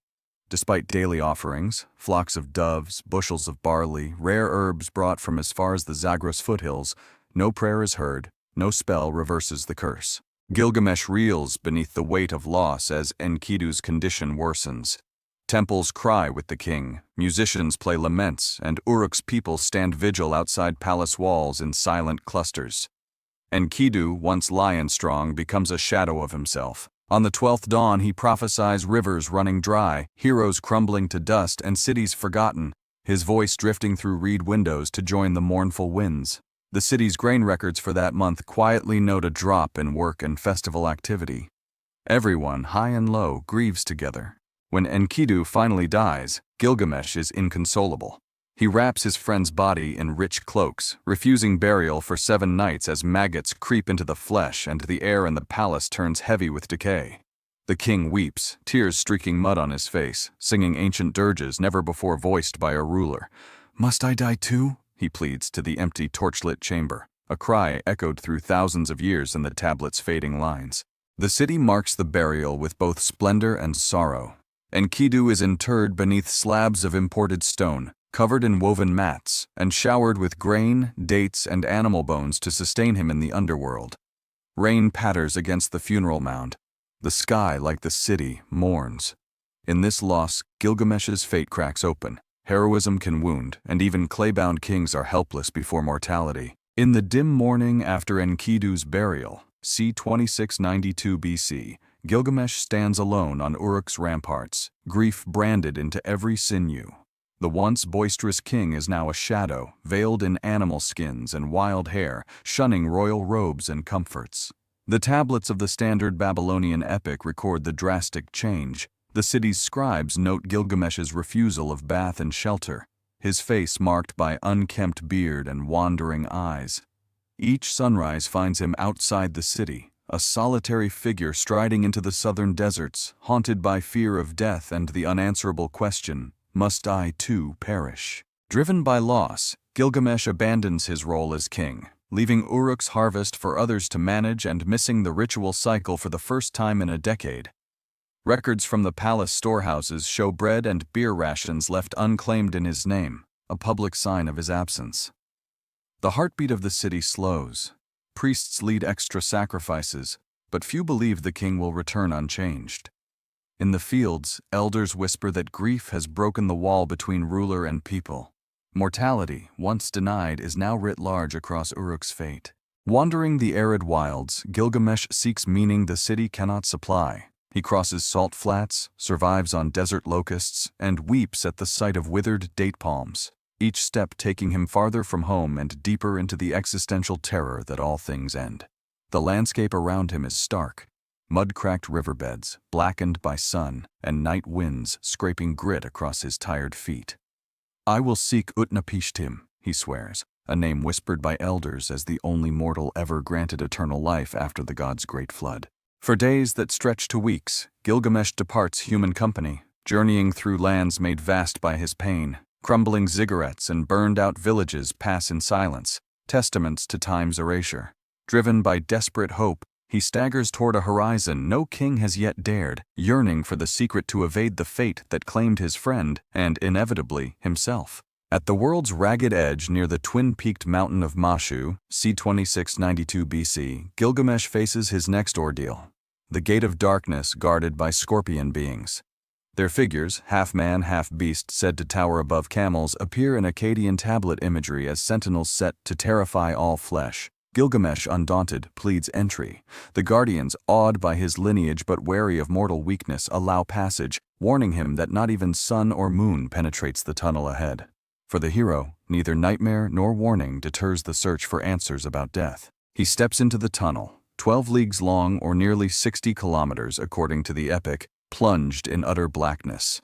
Despite daily offerings, flocks of doves, bushels of barley, rare herbs brought from as far as the Zagros foothills, no prayer is heard, no spell reverses the curse. Gilgamesh reels beneath the weight of loss as Enkidu's condition worsens. Temples cry with the king, musicians play laments, and Uruk's people stand vigil outside palace walls in silent clusters. Enkidu, once lion-strong, becomes a shadow of himself. On the 12th dawn he prophesies rivers running dry, heroes crumbling to dust, and cities forgotten, his voice drifting through reed windows to join the mournful winds. The city's grain records for that month quietly note a drop in work and festival activity. Everyone, high and low, grieves together. When Enkidu finally dies, Gilgamesh is inconsolable. He wraps his friend's body in rich cloaks, refusing burial for 7 nights as maggots creep into the flesh and the air in the palace turns heavy with decay. The king weeps, tears streaking mud on his face, singing ancient dirges never before voiced by a ruler. "Must I die too?" he pleads to the empty torchlit chamber, a cry echoed through thousands of years in the tablet's fading lines. The city marks the burial with both splendor and sorrow. Enkidu is interred beneath slabs of imported stone, covered in woven mats, and showered with grain, dates, and animal bones to sustain him in the underworld. Rain patters against the funeral mound. The sky, like the city, mourns. In this loss, Gilgamesh's fate cracks open. Heroism can wound, and even clay-bound kings are helpless before mortality. In the dim morning after Enkidu's burial, c. 2692 BC, Gilgamesh stands alone on Uruk's ramparts, grief branded into every sinew. The once boisterous king is now a shadow, veiled in animal skins and wild hair, shunning royal robes and comforts. The tablets of the standard Babylonian epic record the drastic change. The city's scribes note Gilgamesh's refusal of bath and shelter, his face marked by unkempt beard and wandering eyes. Each sunrise finds him outside the city, a solitary figure striding into the southern deserts, haunted by fear of death and the unanswerable question, "Must I too perish?" Driven by loss, Gilgamesh abandons his role as king, leaving Uruk's harvest for others to manage and missing the ritual cycle for the first time in a decade. Records from the palace storehouses show bread and beer rations left unclaimed in his name, a public sign of his absence. The heartbeat of the city slows. Priests lead extra sacrifices, but few believe the king will return unchanged. In the fields, elders whisper that grief has broken the wall between ruler and people. Mortality, once denied, is now writ large across Uruk's fate. Wandering the arid wilds, Gilgamesh seeks meaning the city cannot supply. He crosses salt flats, survives on desert locusts, and weeps at the sight of withered date palms, each step taking him farther from home and deeper into the existential terror that all things end. The landscape around him is stark. Mud-cracked riverbeds, blackened by sun, and night winds scraping grit across his tired feet. "I will seek Utnapishtim," he swears, a name whispered by elders as the only mortal ever granted eternal life after the gods' great flood. For days that stretch to weeks, Gilgamesh departs human company, journeying through lands made vast by his pain. Crumbling ziggurats and burned-out villages pass in silence, testaments to time's erasure. Driven by desperate hope, he staggers toward a horizon no king has yet dared, yearning for the secret to evade the fate that claimed his friend and, inevitably, himself. At the world's ragged edge near the twin-peaked mountain of Mashu, c. 2692 BC, Gilgamesh faces his next ordeal. The Gate of Darkness guarded by scorpion beings. Their figures, half man, half beast, said to tower above camels, appear in Akkadian tablet imagery as sentinels set to terrify all flesh. Gilgamesh, undaunted, pleads entry. The guardians, awed by his lineage but wary of mortal weakness, allow passage, warning him that not even sun or moon penetrates the tunnel ahead. For the hero, neither nightmare nor warning deters the search for answers about death. He steps into the tunnel, 12 leagues long or nearly 60 kilometers according to the epic, plunged in utter blackness.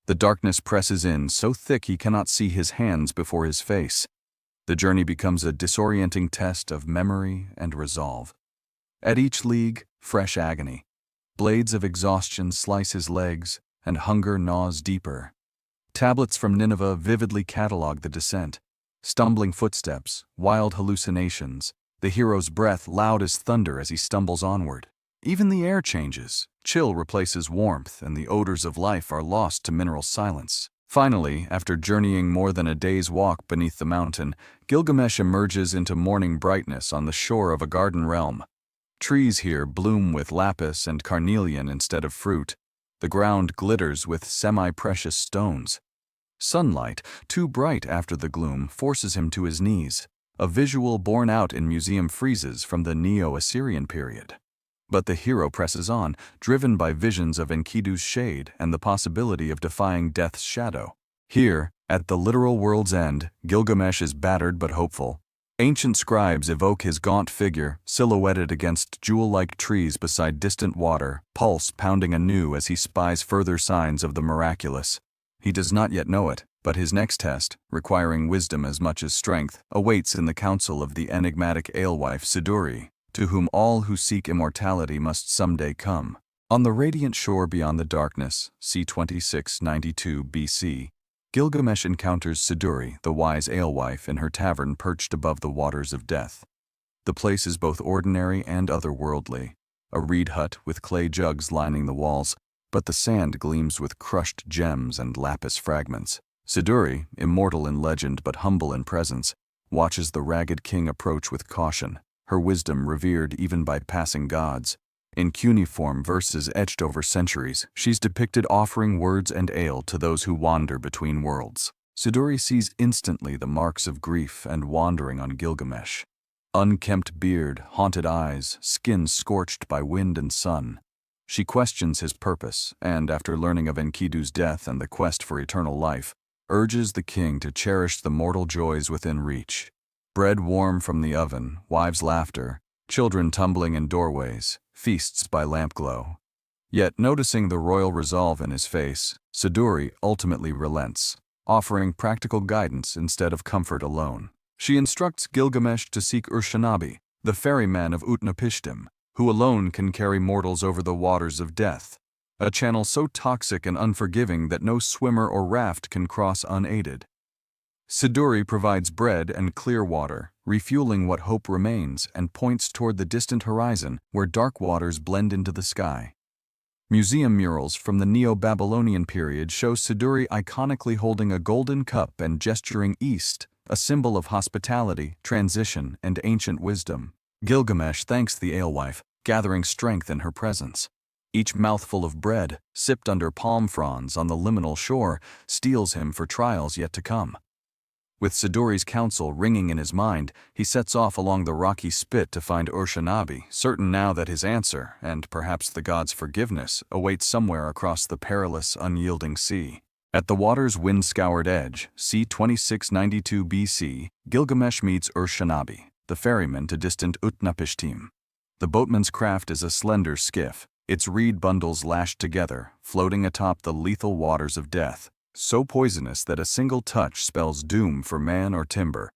The darkness presses in so thick he cannot see his hands before his face. The journey becomes a disorienting test of memory and resolve. At each league, fresh agony. Blades of exhaustion slice his legs, and hunger gnaws deeper. Tablets from Nineveh vividly catalog the descent. Stumbling footsteps, wild hallucinations, the hero's breath loud as thunder as he stumbles onward. Even the air changes, chill replaces warmth, and the odors of life are lost to mineral silence. Finally, after journeying more than a day's walk beneath the mountain, Gilgamesh emerges into morning brightness on the shore of a garden realm. Trees here bloom with lapis and carnelian instead of fruit. The ground glitters with semi-precious stones. Sunlight, too bright after the gloom, forces him to his knees, a visual borne out in museum friezes from the Neo-Assyrian period. But the hero presses on, driven by visions of Enkidu's shade and the possibility of defying death's shadow. Here, at the literal world's end, Gilgamesh is battered but hopeful. Ancient scribes evoke his gaunt figure, silhouetted against jewel-like trees beside distant water, pulse pounding anew as he spies further signs of the miraculous. He does not yet know it, but his next test, requiring wisdom as much as strength, awaits in the council of the enigmatic alewife Siduri, to whom all who seek immortality must someday come. On the radiant shore beyond the darkness, c. 2692 BC, Gilgamesh encounters Siduri, the wise alewife, in her tavern perched above the waters of death. The place is both ordinary and otherworldly, a reed hut with clay jugs lining the walls, but the sand gleams with crushed gems and lapis fragments. Siduri, immortal in legend but humble in presence, watches the ragged king approach with caution, her wisdom revered even by passing gods. In cuneiform verses etched over centuries, she's depicted offering words and ale to those who wander between worlds. Siduri sees instantly the marks of grief and wandering on Gilgamesh. Unkempt beard, haunted eyes, skin scorched by wind and sun. She questions his purpose, and after learning of Enkidu's death and the quest for eternal life, urges the king to cherish the mortal joys within reach. Bread warm from the oven, wives' laughter, children tumbling in doorways, feasts by lamp glow. Yet, noticing the royal resolve in his face, Siduri ultimately relents, offering practical guidance instead of comfort alone. She instructs Gilgamesh to seek Urshanabi, the ferryman of Utnapishtim, who alone can carry mortals over the waters of death, a channel so toxic and unforgiving that no swimmer or raft can cross unaided. Siduri provides bread and clear water, refueling what hope remains, and points toward the distant horizon where dark waters blend into the sky. Museum murals from the Neo-Babylonian period show Siduri iconically holding a golden cup and gesturing east, a symbol of hospitality, transition, and ancient wisdom. Gilgamesh thanks the alewife, gathering strength in her presence. Each mouthful of bread, sipped under palm fronds on the liminal shore, steels him for trials yet to come. With Siduri's counsel ringing in his mind, he sets off along the rocky spit to find Urshanabi, certain now that his answer, and perhaps the god's forgiveness, awaits somewhere across the perilous, unyielding sea. At the water's wind-scoured edge, c. 2692 BC, Gilgamesh meets Urshanabi, the ferryman to distant Utnapishtim. The boatman's craft is a slender skiff, its reed bundles lashed together, floating atop the lethal waters of death, so poisonous that a single touch spells doom for man or timber.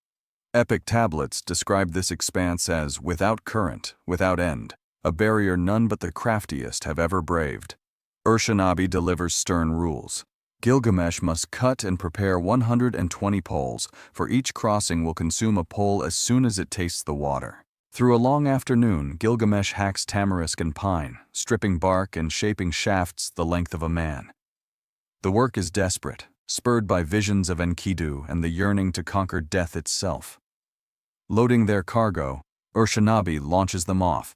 Epic tablets describe this expanse as without current, without end, a barrier none but the craftiest have ever braved. Urshanabi delivers stern rules. Gilgamesh must cut and prepare 120 poles, for each crossing will consume a pole as soon as it tastes the water. Through a long afternoon, Gilgamesh hacks tamarisk and pine, stripping bark and shaping shafts the length of a man. The work is desperate, spurred by visions of Enkidu and the yearning to conquer death itself. Loading their cargo, Urshanabi launches them off.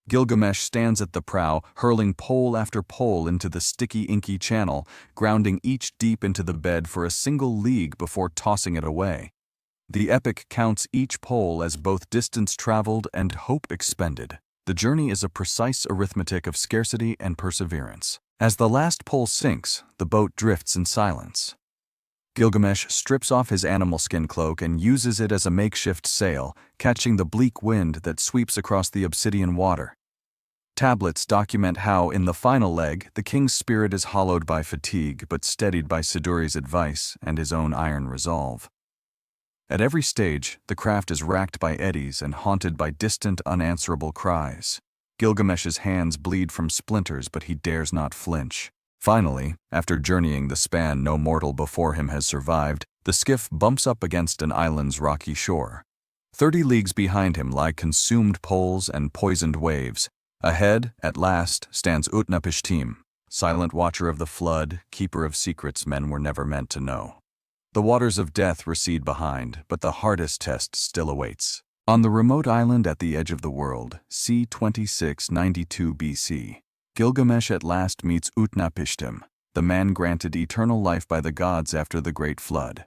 Gilgamesh stands at the prow, hurling pole after pole into the sticky, inky channel, grounding each deep into the bed for a single league before tossing it away. The epic counts each pole as both distance traveled and hope expended. The journey is a precise arithmetic of scarcity and perseverance. As the last pole sinks, the boat drifts in silence. Gilgamesh strips off his animal skin cloak and uses it as a makeshift sail, catching the bleak wind that sweeps across the obsidian water. Tablets document how, in the final leg, the king's spirit is hollowed by fatigue but steadied by Siduri's advice and his own iron resolve. At every stage, the craft is racked by eddies and haunted by distant, unanswerable cries. Gilgamesh's hands bleed from splinters, but he dares not flinch. Finally, after journeying the span no mortal before him has survived, the skiff bumps up against an island's rocky shore. 30 leagues behind him lie consumed poles and poisoned waves. Ahead, at last, stands Utnapishtim, silent watcher of the flood, keeper of secrets men were never meant to know. The waters of death recede behind, but the hardest test still awaits. On the remote island at the edge of the world, c. 2692 BC, Gilgamesh at last meets Utnapishtim, the man granted eternal life by the gods after the great flood.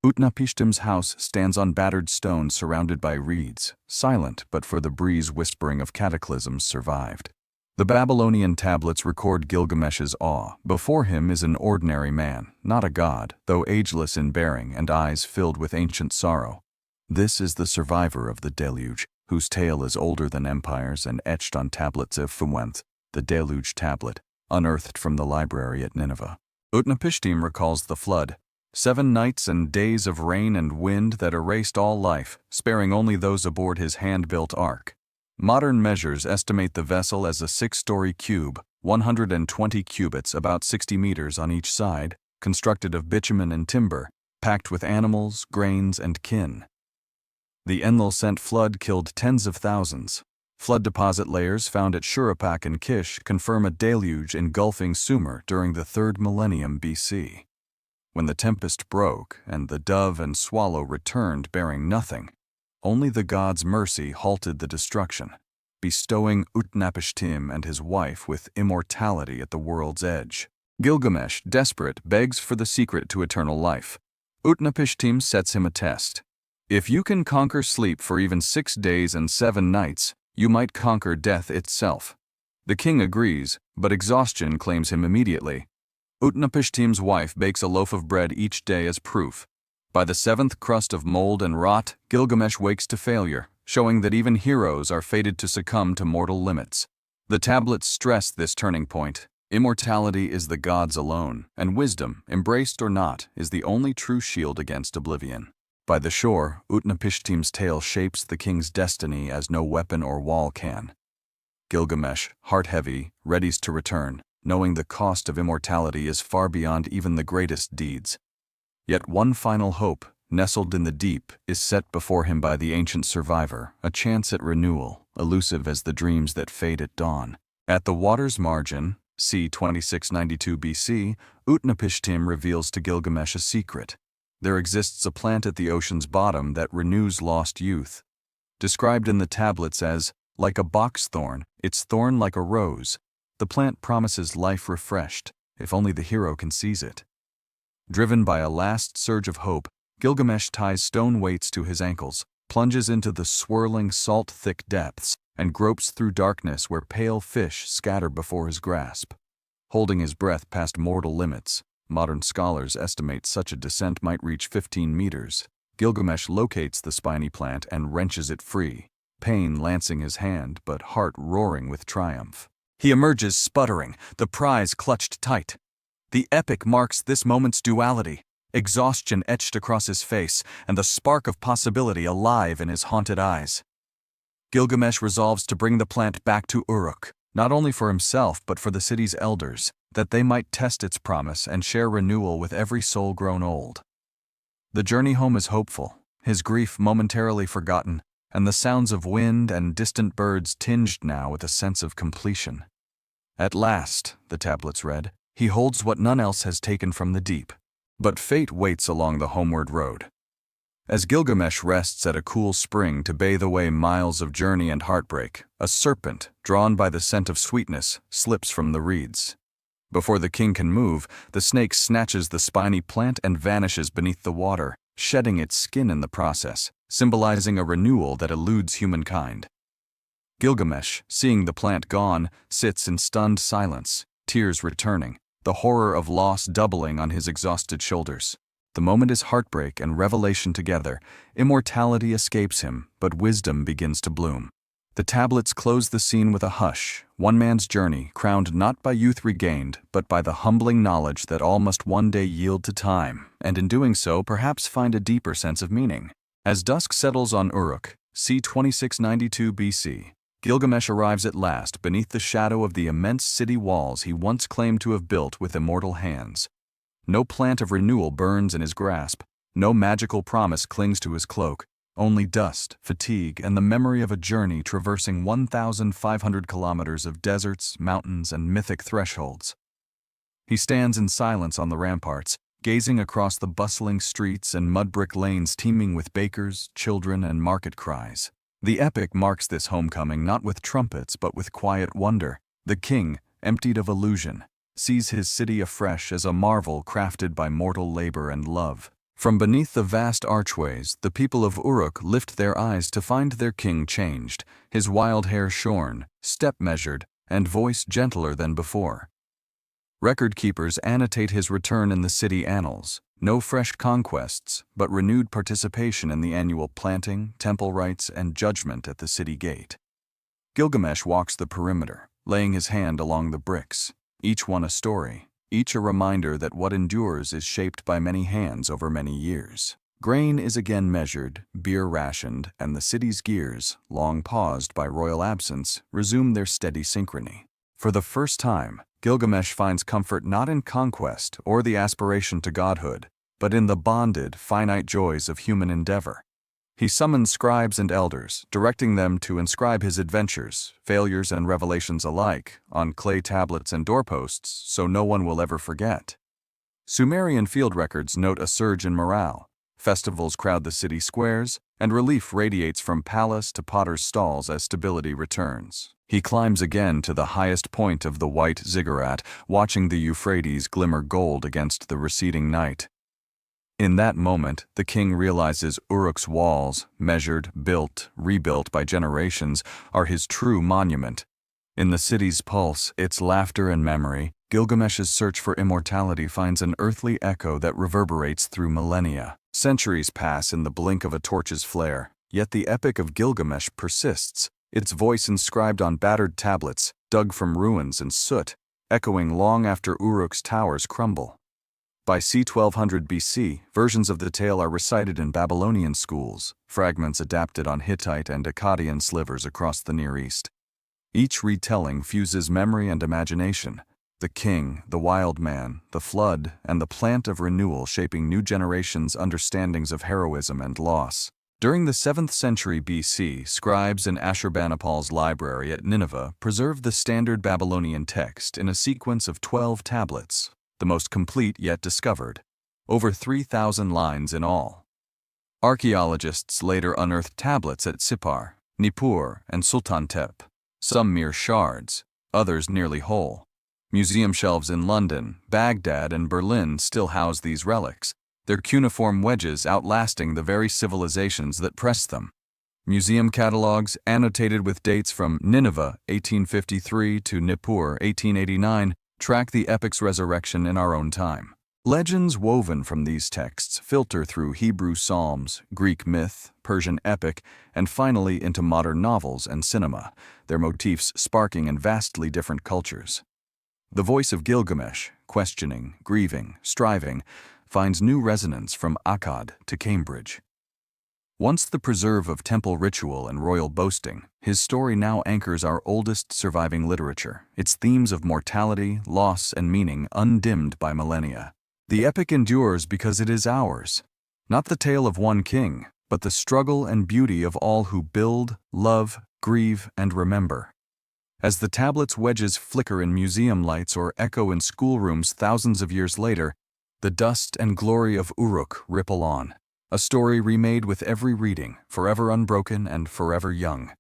Utnapishtim's house stands on battered stones surrounded by reeds, silent but for the breeze whispering of cataclysms survived. The Babylonian tablets record Gilgamesh's awe. Before him is an ordinary man, not a god, though ageless in bearing and eyes filled with ancient sorrow. This is the survivor of the deluge, whose tale is older than empires and etched on tablets of Fumwenth, the deluge tablet, unearthed from the library at Nineveh. Utnapishtim recalls the flood, 7 nights and days of rain and wind that erased all life, sparing only those aboard his hand-built ark. Modern measures estimate the vessel as a 6-story cube, 120 cubits, about 60 meters on each side, constructed of bitumen and timber, packed with animals, grains, and kin. The Enlil-sent flood killed tens of thousands. Flood deposit layers found at Shuruppak and Kish confirm a deluge engulfing Sumer during the 3rd millennium BC. When the tempest broke and the dove and swallow returned bearing nothing, only the god's mercy halted the destruction, bestowing Utnapishtim and his wife with immortality at the world's edge. Gilgamesh, desperate, begs for the secret to eternal life. Utnapishtim sets him a test. If you can conquer sleep for even 6 days and 7 nights, you might conquer death itself. The king agrees, but exhaustion claims him immediately. Utnapishtim's wife bakes a loaf of bread each day as proof. By the 7th crust of mold and rot, Gilgamesh wakes to failure, showing that even heroes are fated to succumb to mortal limits. The tablets stress this turning point. Immortality is the gods alone, and wisdom, embraced or not, is the only true shield against oblivion. By the shore, Utnapishtim's tale shapes the king's destiny as no weapon or wall can. Gilgamesh, heart-heavy, readies to return, knowing the cost of immortality is far beyond even the greatest deeds. Yet one final hope, nestled in the deep, is set before him by the ancient survivor, a chance at renewal, elusive as the dreams that fade at dawn. At the water's margin, c. 2692 BC, Utnapishtim reveals to Gilgamesh a secret. There exists a plant at the ocean's bottom that renews lost youth. Described in the tablets as, like a box thorn, its thorn like a rose. The plant promises life refreshed, if only the hero can seize it. Driven by a last surge of hope, Gilgamesh ties stone weights to his ankles, plunges into the swirling salt-thick depths, and gropes through darkness where pale fish scatter before his grasp. Holding his breath past mortal limits, modern scholars estimate such a descent might reach 15 meters, Gilgamesh locates the spiny plant and wrenches it free, pain lancing his hand but heart roaring with triumph. He emerges sputtering, the prize clutched tight. The epic marks this moment's duality, exhaustion etched across his face and the spark of possibility alive in his haunted eyes. Gilgamesh resolves to bring the plant back to Uruk, not only for himself but for the city's elders, that they might test its promise and share renewal with every soul grown old. The journey home is hopeful, his grief momentarily forgotten, and the sounds of wind and distant birds tinged now with a sense of completion. At last, the tablets read, he holds what none else has taken from the deep. But fate waits along the homeward road. As Gilgamesh rests at a cool spring to bathe away miles of journey and heartbreak, a serpent, drawn by the scent of sweetness, slips from the reeds. Before the king can move, the snake snatches the spiny plant and vanishes beneath the water, shedding its skin in the process, symbolizing a renewal that eludes humankind. Gilgamesh, seeing the plant gone, sits in stunned silence, tears returning, the horror of loss doubling on his exhausted shoulders. The moment is heartbreak and revelation together. Immortality escapes him, but wisdom begins to bloom. The tablets close the scene with a hush, one man's journey crowned not by youth regained, but by the humbling knowledge that all must one day yield to time, and in doing so perhaps find a deeper sense of meaning. As dusk settles on Uruk, c. 2692 BC, Gilgamesh arrives at last beneath the shadow of the immense city walls he once claimed to have built with immortal hands. No plant of renewal burns in his grasp, no magical promise clings to his cloak, only dust, fatigue, and the memory of a journey traversing 1,500 kilometers of deserts, mountains, and mythic thresholds. He stands in silence on the ramparts, gazing across the bustling streets and mud-brick lanes teeming with bakers, children, and market cries. The epic marks this homecoming not with trumpets but with quiet wonder. The king, emptied of illusion, sees his city afresh as a marvel crafted by mortal labor and love. From beneath the vast archways, the people of Uruk lift their eyes to find their king changed, his wild hair shorn, step measured, and voice gentler than before. Record keepers annotate his return in the city annals. No fresh conquests, but renewed participation in the annual planting, temple rites, and judgment at the city gate. Gilgamesh walks the perimeter, laying his hand along the bricks, each one a story, each a reminder that what endures is shaped by many hands over many years. Grain is again measured, beer rationed, and the city's gears, long paused by royal absence, resume their steady synchrony. For the first time, Gilgamesh finds comfort not in conquest or the aspiration to godhood, but in the bonded, finite joys of human endeavor. He summons scribes and elders, directing them to inscribe his adventures, failures and revelations alike, on clay tablets and doorposts so no one will ever forget. Sumerian field records note a surge in morale. Festivals crowd the city squares, and relief radiates from palace to potter's stalls as stability returns. He climbs again to the highest point of the white ziggurat, watching the Euphrates glimmer gold against the receding night. In that moment, the king realizes Uruk's walls, measured, built, rebuilt by generations, are his true monument. In the city's pulse, its laughter and memory, Gilgamesh's search for immortality finds an earthly echo that reverberates through millennia. Centuries pass in the blink of a torch's flare, yet the epic of Gilgamesh persists, its voice inscribed on battered tablets, dug from ruins and soot, echoing long after Uruk's towers crumble. By c. 1200 BC, versions of the tale are recited in Babylonian schools, fragments adapted on Hittite and Akkadian slivers across the Near East. Each retelling fuses memory and imagination, the king, the wild man, the flood, and the plant of renewal shaping new generations' understandings of heroism and loss. During the 7th century BC, scribes in Ashurbanipal's library at Nineveh preserved the standard Babylonian text in a sequence of 12 tablets, the most complete yet discovered, over 3,000 lines in all. Archaeologists later unearthed tablets at Sippar, Nippur, and Sultan Tepe, some mere shards, others nearly whole. Museum shelves in London, Baghdad, and Berlin still house these relics, their cuneiform wedges outlasting the very civilizations that pressed them. Museum catalogs, annotated with dates from Nineveh, 1853, to Nippur, 1889, track the epic's resurrection in our own time. Legends woven from these texts filter through Hebrew psalms, Greek myth, Persian epic, and finally into modern novels and cinema, their motifs sparking in vastly different cultures. The voice of Gilgamesh, questioning, grieving, striving, finds new resonance from Akkad to Cambridge. Once the preserve of temple ritual and royal boasting, his story now anchors our oldest surviving literature, its themes of mortality, loss, and meaning undimmed by millennia. The epic endures because it is ours, not the tale of one king, but the struggle and beauty of all who build, love, grieve, and remember. As the tablet's wedges flicker in museum lights or echo in schoolrooms thousands of years later, the dust and glory of Uruk ripple on, a story remade with every reading, forever unbroken and forever young.